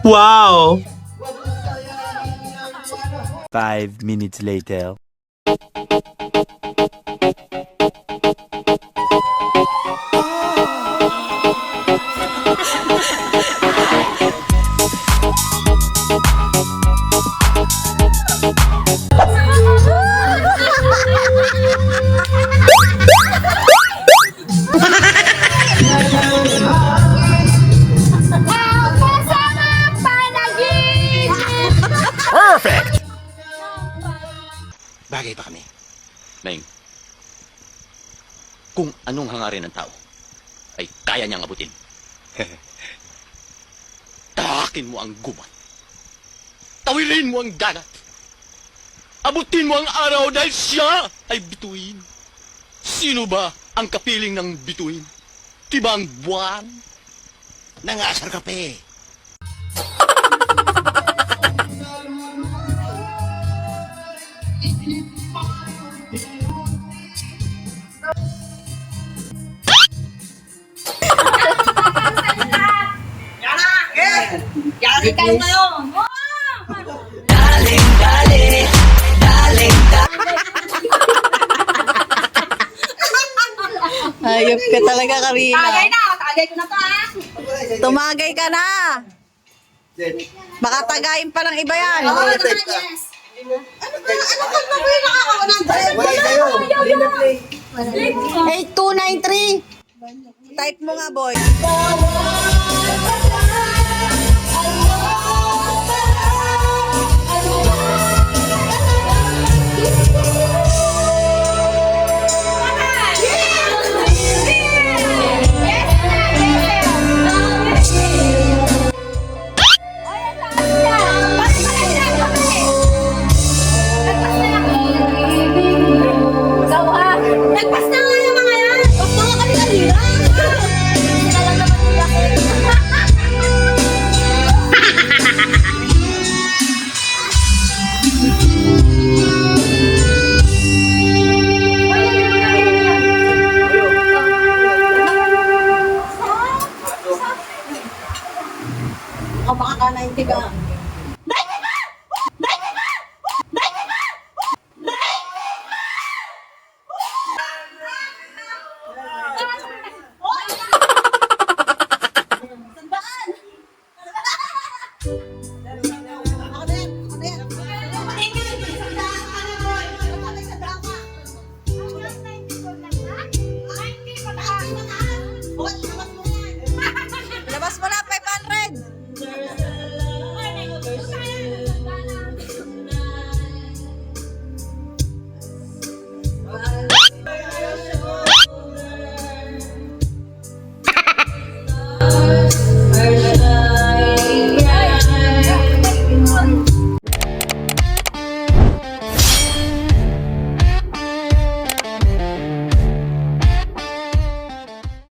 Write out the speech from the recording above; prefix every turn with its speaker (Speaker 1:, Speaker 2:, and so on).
Speaker 1: Wow! 5 minutes later. Perfect!
Speaker 2: Bagay pa kami. Meng, kung anong hangarin ng tao, ay kaya niyang abutin. Tahakin mo ang gubat. Tawilin mo ang dagat. Abutin mo ang araw dahil siya ay bituin. Sino ba ang kapiling ng bituin? Diba ang buwan? Nangasar ka pa eh.
Speaker 3: Yari kayo ngayon!
Speaker 4: Hayop ka talaga, Karina.
Speaker 3: Tagay na! Tagay ko na to, ha?
Speaker 4: Tumagay ka na. Baka tagayin pa ng iba yan.
Speaker 3: Oo, naman, yes! Ano ba? Ano ba? Nabuhay na ako ng drive.
Speaker 4: 8293. Type mo nga, boy.
Speaker 3: Nagpas na nga yung mga yan! Pas na nga kami kanina! Sila lang naman yung laki.
Speaker 4: O baka ka naintiga.
Speaker 3: What?